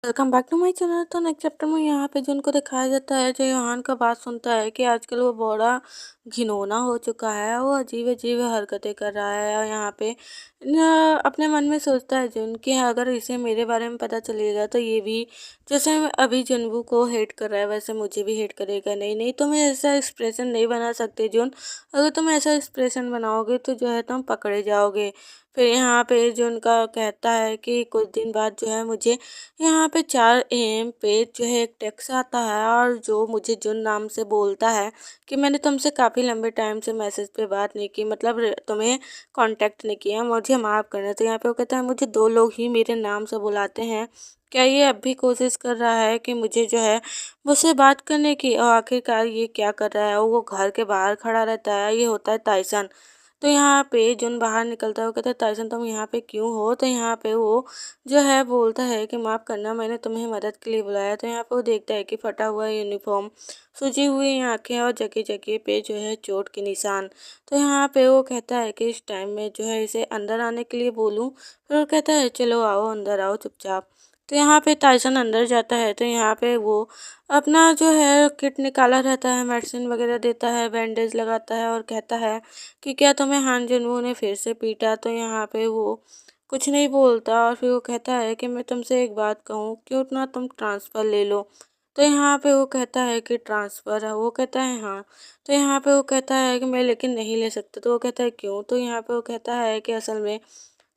Welcome back to my channel. तो next chapter में यहाँ पे जो उनको दिखाया जाता है, जो योहान का बात सुनता है कि आजकल वो बड़ा घिनौना हो चुका है, वो अजीब अजीब हरकतें कर रहा है और यहाँ पे अपने मन में सोचता है जुन कि अगर इसे मेरे बारे में पता चलेगा तो ये भी जैसे अभी जुनवू को हेट कर रहा है वैसे मुझे भी हेट करेगा। नहीं नहीं, तुम ऐसा एक्सप्रेशन नहीं बना सकते जुन, अगर तुम ऐसा एक्सप्रेशन बनाओगे तो जो है तुम पकड़े जाओगे। फिर यहाँ पे जो उनका कहता है कि कुछ दिन बाद जो है मुझे यहाँ पे 4 AM पे जो है एक टेक्स्ट आता है और जो मुझे जुन नाम से बोलता है कि मैंने तुमसे काफ़ी लंबे टाइम से मैसेज पे बात नहीं की, मतलब तुम्हें कांटेक्ट नहीं किया, मुझे माफ़ करना। तो यहाँ पे वो कहता है मुझे 2 लोग ही मेरे नाम से बुलाते हैं, क्या ये अब भी कोशिश कर रहा है कि मुझे जो है मुझसे बात करने की। और आखिरकार ये क्या कर रहा है, वो घर के बाहर खड़ा रहता है, ये होता है ताइसन। तो यहाँ पे जुन बाहर निकलता है, वो कहता है ताइसन तुम यहाँ पे क्यों हो। तो यहाँ पे वो जो है बोलता है कि माफ़ करना, मैंने तुम्हें मदद के लिए बुलाया। तो यहाँ पे वो देखता है कि फटा हुआ यूनिफॉर्म, सूजी हुई आंखें और जगह जगह पे जो है चोट के निशान। तो यहाँ पे वो कहता है कि इस टाइम में जो है इसे अंदर आने के लिए बोलूँ। फिर वो कहता है चलो आओ अंदर आओ चुपचाप। तो यहाँ पे टाइसन अंदर जाता है, तो यहाँ पे वो अपना जो है किट निकाला रहता है, मेडिसिन वगैरह देता है, बैंडेज लगाता है और कहता है कि क्या तुम्हें हान जुनवू ने फिर से पीटा। तो यहाँ पे वो कुछ नहीं बोलता और फिर वो कहता है कि मैं तुमसे एक बात कहूँ, क्यों ना तुम ट्रांसफ़र ले लो। तो यहाँ पे वो कहता है कि ट्रांसफ़र है, वो कहता है हाँ। तो यहाँ पे वो कहता है कि मैं लेकिन नहीं ले सकता। तो वो कहता है क्यों। तो यहाँ पे वो कहता है कि असल में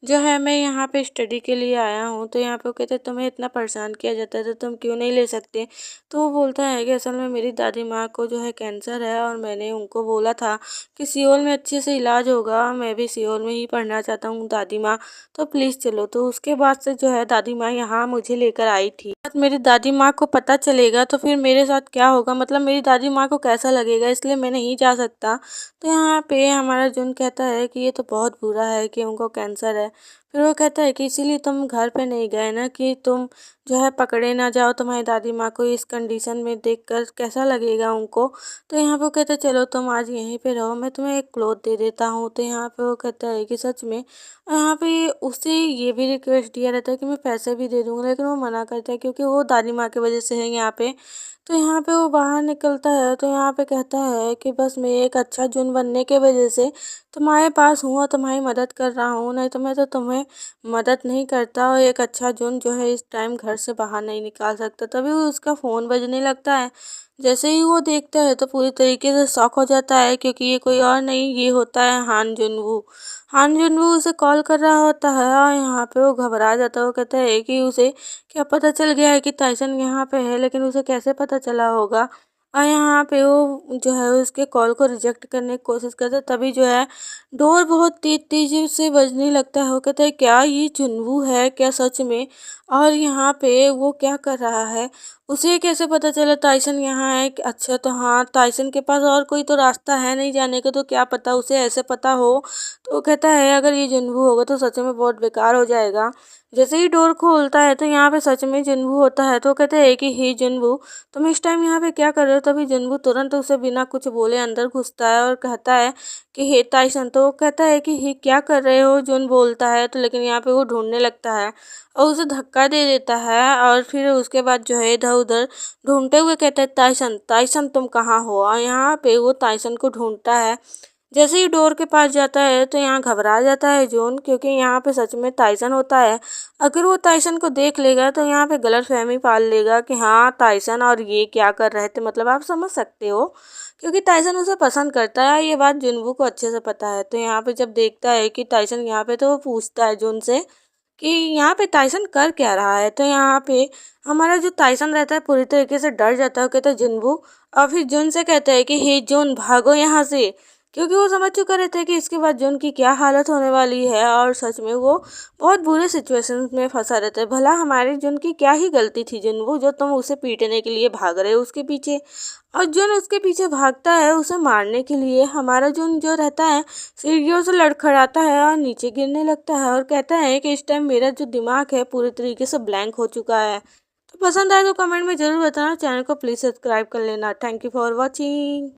जो है मैं यहाँ पे स्टडी के लिए आया हूँ। तो यहाँ पे वो कहते हैं तुम्हें इतना परेशान किया जाता है तो तुम क्यों नहीं ले सकते। तो वो बोलता है कि असल में मेरी दादी माँ को जो है कैंसर है और मैंने उनको बोला था कि सियोल में अच्छे से इलाज होगा, मैं भी सियोल में ही पढ़ना चाहता हूँ दादी माँ, तो प्लीज़ चलो। तो उसके बाद से जो है दादी माँ यहाँ मुझे लेकर आई थी। मेरी दादी माँ को पता चलेगा तो फिर मेरे साथ क्या होगा, मतलब मेरी दादी माँ को कैसा लगेगा, इसलिए मैं नहीं जा सकता। तो यहाँ पे हमारा जुन कहता है कि ये तो बहुत बुरा है कि उनको कैंसर है। फिर वो कहता है कि इसीलिए तुम घर पे नहीं गए ना, कि तुम जो है पकड़े ना जाओ, तुम्हारी दादी माँ को इस कंडीशन में देखकर कैसा लगेगा उनको। तो यहाँ पे वो कहता है चलो तुम आज यहीं पे रहो, मैं तुम्हें एक क्लॉथ दे देता हूँ। तो यहाँ पे वो कहता है कि सच में। यहाँ पे उससे ये भी रिक्वेस्ट दिया रहता है कि मैं पैसे भी दे दूँगा, लेकिन वो मना करता है क्योंकि वो दादी माँ की वजह से है यहाँ पे। तो यहाँ पे वो बाहर निकलता है, तो यहाँ पे कहता है कि बस मैं एक अच्छा जुन बनने के वजह से तुम्हारे पास हूँ और तुम्हारी मदद कर रहा हूँ, नहीं तो मैं तो तुम्हें मदद नहीं करता। और एक अच्छा जुन जो है इस टाइम घर से बाहर नहीं निकाल सकता। तभी वो उसका फ़ोन बजने लगता है। जैसे ही वो देखता है तो पूरी तरीके से शॉक हो जाता है, क्योंकि ये कोई और नहीं, ये होता है हान जुनवू। हान जुनवू उसे कॉल कर रहा होता है और यहाँ पे वो घबरा जाता है। वो कहता है कि उसे क्या पता चल गया है कि टाइसन यहाँ पे है, लेकिन उसे कैसे पता चला होगा। और यहाँ पे वो जो है उसके कॉल को रिजेक्ट करने की कोशिश करता है, तभी जो है डोर बहुत तेज़ी से बजने लगता है। वो कहता है क्या ये जुनवू है क्या सच में, और यहाँ पे वो क्या कर रहा है, उसे कैसे पता चला टाइसन यहाँ है। अच्छा तो हाँ, टाइसन के पास और कोई तो रास्ता है नहीं जाने का, तो क्या पता उसे ऐसे पता हो। तो वो कहता है अगर ये जुनवू होगा तो सच में बहुत बेकार हो जाएगा। जैसे ही डोर खोलता है तो यहाँ पे सच में जुनवू होता है। तो वो कहते हैं कि हे जुनवू, तुम इस टाइम यहाँ पे क्या कर रहे हो। तभी जुनवू तुरंत उसे बिना कुछ बोले अंदर घुसता है और कहता है कि हे टाइसन। तो वो कहता है कि हे क्या कर रहे हो, जुन बोलता है। तो लेकिन यहाँ पे वो ढूंढने लगता है और उसे धक्का दे देता है और फिर उसके बाद जो है इधर उधर ढूंढते हुए कहता है टाइसन टाइसन तुम कहाँ हो। और यहाँ पे वो टाइसन को ढूंढता है। जैसे ही डोर के पास जाता है तो यहाँ घबरा जाता है जोन, क्योंकि यहाँ पे सच में टाइसन होता है। अगर वो टाइसन को देख लेगा तो यहाँ पे गलतफहमी पाल लेगा कि हाँ टाइसन और ये क्या कर रहे थे, मतलब आप समझ सकते हो, क्योंकि टाइसन उसे पसंद करता है। ये बात जुनवू को अच्छे से पता है। तो यहाँ पे जब देखता है कि टाइसन यहाँ पे, तो वो पूछता है जुन से कि यहाँ पे टाइसन कर क्या रहा है। तो यहाँ पे हमारा जो टाइसन रहता है पूरी तरीके से डर जाता है, कहता है जुनवू। और फिर जुन से कहता है कि हे जुन भागो यहाँ से, क्योंकि वो समझ चुका रहता है कि इसके बाद जुन की क्या हालत होने वाली है। और सच में वो बहुत बुरे सिचुएशन में फंसा रहता है। भला हमारे जुन की क्या ही गलती थी जुनवू, जो तुम उसे पीटने के लिए भाग रहे हो उसके पीछे। और जुन उसके पीछे भागता है उसे मारने के लिए। हमारा जुन जो रहता है सीढ़ियों से लड़खड़ाता है और नीचे गिरने लगता है और कहता है कि इस टाइम मेरा जो दिमाग है पूरी तरीके से ब्लैंक हो चुका है। तो पसंद आए तो कमेंट में ज़रूर बताना, चैनल को प्लीज़ सब्सक्राइब कर लेना। Thank you for watching.